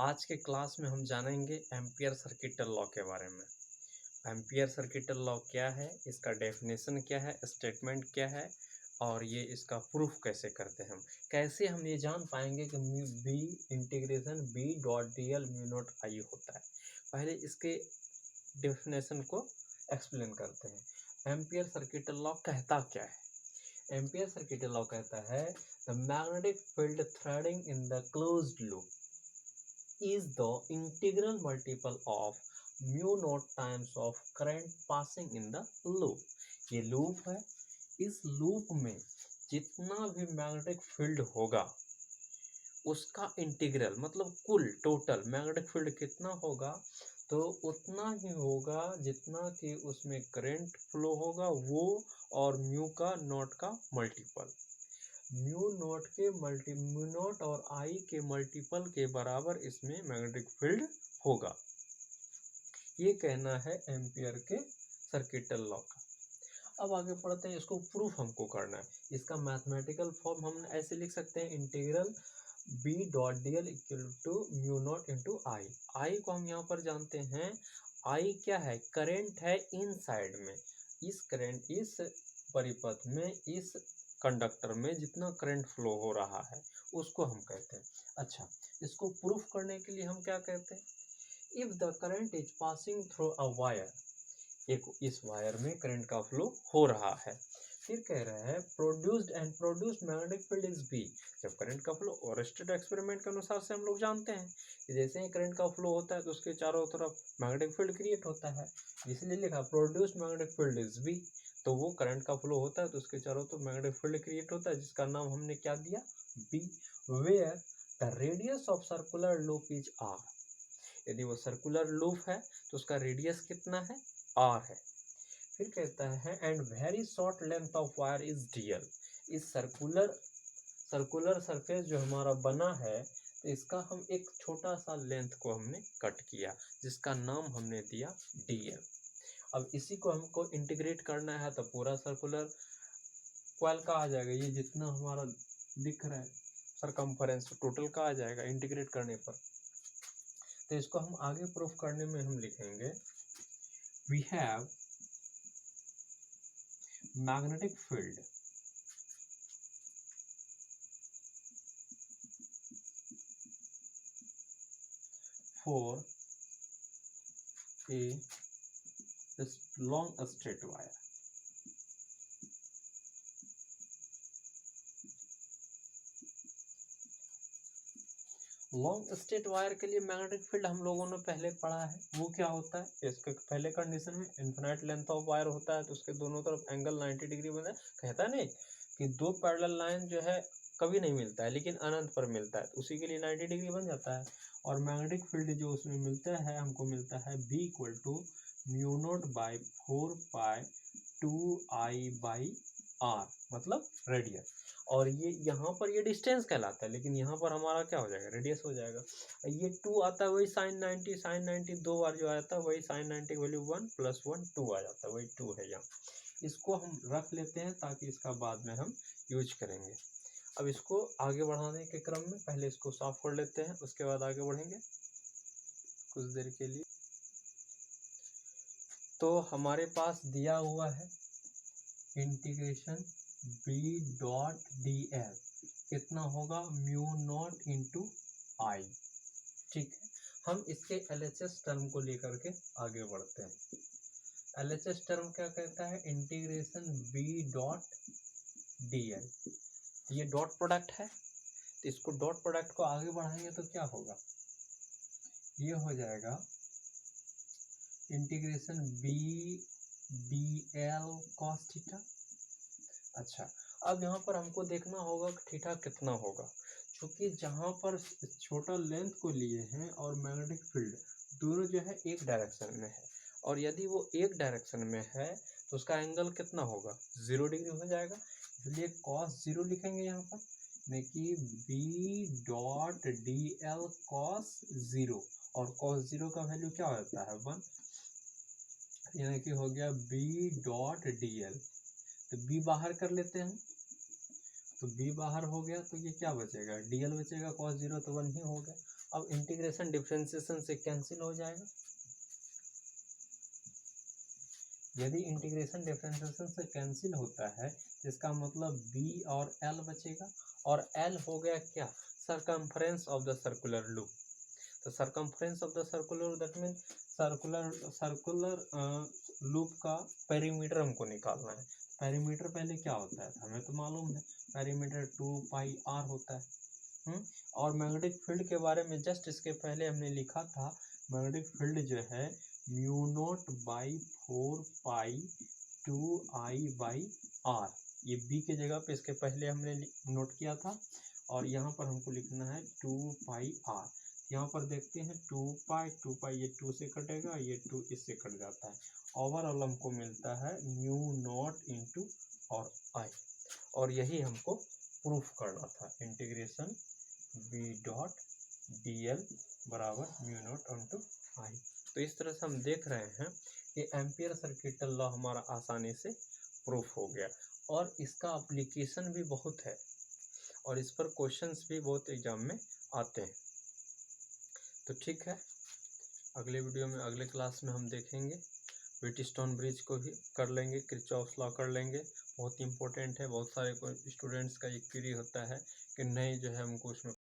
आज के क्लास में हम जानेंगे एम्पियर सर्किटल लॉ के बारे में। एम्पियर सर्किटल लॉ क्या है, इसका डेफिनेशन क्या है, स्टेटमेंट क्या है और ये इसका प्रूफ कैसे करते हैं। हम कैसे हम ये जान पाएंगे कि B integration B dot d l mu naught I होता है। पहले इसके डेफिनेशन को एक्सप्लेन करते हैं। एम्पियर सर्किटल लॉ कहता क्या है? एम्पियर सर्किटल लॉ कहता है the magnetic field threading in the closed loop is the integral multiple of mu naught times of current passing in the loop। ये लूप है, इस लूप में जितना भी मैग्नेटिक फील्ड होगा उसका इंटीग्रल मतलब कुल टोटल मैग्नेटिक फील्ड कितना होगा तो उतना ही होगा जितना कि उसमें करंट फ्लो होगा वो और म्यू का नॉट का मल्टीपल। म्यू नॉट और आई के मल्टीपल के बराबर इसमें मैग्नेटिक फील्ड होगा। ये कहना है एम्पियर के सर्किटल लॉ का। अब आगे पढ़ते हैं, इसको प्रूफ हमको करना है। इसका मैथमेटिकल फॉर्म हम ऐसे लिख सकते हैं, integral B dot d l equal to mu naught into I. I को हम यहाँ पर जानते हैं, आई क्या है? करेंट है इनसाइड में। इस करंट इस परिपथ में इस कंडक्टर में जितना करंट फ्लो हो रहा है उसको हम कहते हैं। अच्छा, इसको प्रूफ करने के लिए हम क्या कहते हैं? If the current is passing through a wire, एक इस वायर में करंट का फ्लो हो रहा है। फिर कह रहे हैं produced magnetic field is B. जब करंट का फ्लो ओरस्टेड एक्सपेरिमेंट के अनुसार से हम लोग जानते हैं कि जैसे ही करंट का फ्लो होता है तो उसके चारों तरफ मैग्नेटिक फील्ड क्रिएट होता है, इसलिए लिखा produced magnetic field is B. तो वो करंट का फ्लो होता है तो उसके चारों तरफ मैग्नेटिक फील्ड क्रिएट होता है जिसका नाम हमने क्या दिया? B. Where the radius of circular loop is r. यदि वो सर्कुलर लूप है तो उसका रेडियस कितना है? आर है। फिर कहता है and very short length of wire is DL. इस सर्कुलर सरफेस जो हमारा बना है तो इसका हम एक छोटा सा लेंथ को हमने कट किया जिसका नाम हमने दिया डीएल। अब इसी को हमको इंटीग्रेट करना है तो पूरा सर्कुलर कॉइल का आ जाएगा, ये जितना हमारा दिख रहा है सरकमफरेंस टोटल का आ जाएगा इंटीग्रेट करने पर। तो इसको हम आगे प्रूफ करने में हम लिखेंगे we have magnetic field for a long straight wire. Long straight wire के लिए मैग्नेटिक फील्ड हम लोगों ने पहले पढ़ा है, वो क्या होता है? इसके पहले कंडीशन में इन्फिनाइट लेंथ ऑफ वायर होता है तो उसके दोनों तरफ एंगल 90 डिग्री बना है। कहता नहीं कि दो पैरेलल लाइन जो है कभी नहीं मिलता है लेकिन अनंत पर मिलता है तो उसी के लिए 90 डिग्री बन जाता है। और मैग्नेटिक फील्ड जो उसमें मिलता है हमको मिलता है B equal to mu naught by 4 pi 2 I by r मतलब रेडियस। और ये यहाँ पर ये डिस्टेंस कहलाता है लेकिन यहाँ पर हमारा क्या हो जाएगा? रेडियस हो जाएगा। ये 2 आता है वही साइन 90 दो बार जो आता है वही साइन 90 की वैल्यू 1 + 1 2 आ जाता है, वही 2 है यहाँ। इसको हम रख लेते हैं ताकि इसका बाद में हम यूज करेंगे। अब इसको आगे बढ़ाने के क्रम में पहले इसको साफ कर लेते हैं, उसके बाद आगे बढ़ेंगे कुछ देर के लिए। तो हमारे पास दिया हुआ है integration B dot d l कितना होगा? Mu naught into I. ठीक है, हम इसके LHS टर्म को लेकर के आगे बढ़ते हैं। LHS टर्म क्या कहता है? Integration B dot d l. ये डॉट प्रोडक्ट है तो इसको डॉट प्रोडक्ट को आगे बढ़ाएंगे तो क्या होगा? ये हो जाएगा integration B d l cos theta. अच्छा, अब यहाँ पर हमको देखना होगा कि थीटा कितना होगा, क्योंकि जहाँ पर छोटा लेंथ को लिए हैं और मैग्नेटिक फील्ड दोनों जो है एक डायरेक्शन में है और यदि वो एक डायरेक्शन में है तो उसका एंगल कितना होगा? 0 डिग्री हो जाएगा। इसलिए cos 0 लिखेंगे यहाँ पर, यानी कि B dot d l cos 0 और cos 0 का वैल्यू क्या होता है? 1, यानी कि हो गया बी डॉट डी एल। तो बी बाहर कर लेते हैं तो b बाहर हो गया तो ये क्या बचेगा, dl बचेगा, cos 0 तो 1 ही हो गया। अब इंटीग्रेशन डिफरेंशिएशन से कैंसिल हो जाएगा। यदि इंटीग्रेशन डिफरेंशिएशन से कैंसिल होता है तो इसका मतलब b और l बचेगा, और l हो गया क्या, circumference of the circular loop. तो circumference of the circular that mean circular loop का पेरीमीटर हमको निकालना है। पेरीमीटर पहले क्या होता है हमें तो मालूम है, पेरीमीटर 2 पाई r होता है। और मैग्नेटिक फील्ड के बारे में जस्ट इसके पहले हमने लिखा था, मैग्नेटिक फील्ड जो है mu naught by 4 pi 2 I by r, ये b की जगह पे इसके पहले हमने नोट किया था, और यहाँ पर हमको लिखना है 2 पाई r। यहाँ पर देखते हैं 2 पाई ये 2 से कटेगा, ये 2 इससे कट जाता है, ओवरऑल हमको मिलता है म्यू नॉट इंटू और आई, और यही हमको प्रूफ करना था, इंटीग्रेशन b डॉट dl बराबर म्यू नॉट इंटू आई। तो इस तरह से हम देख रहे हैं कि एम्पियर सर्किटल लॉ हमारा आसानी से प्रूफ हो गया, और इसका एप्लीकेशन भी बहुत है, और इस पर क्वेश्चंस भी बहुत एग्जाम में आते हैं। तो ठीक है, अगले वीडियो में अगले क्लास में हम देखेंगे, व्हीटस्टोन ब्रिज को भी कर लेंगे, किरचॉफ लॉ कर लेंगे, बहुत इंपॉर्टेंट है। बहुत सारे स्टूडेंट्स का एक क्वेरी होता है कि नहीं जो है हमको उसमें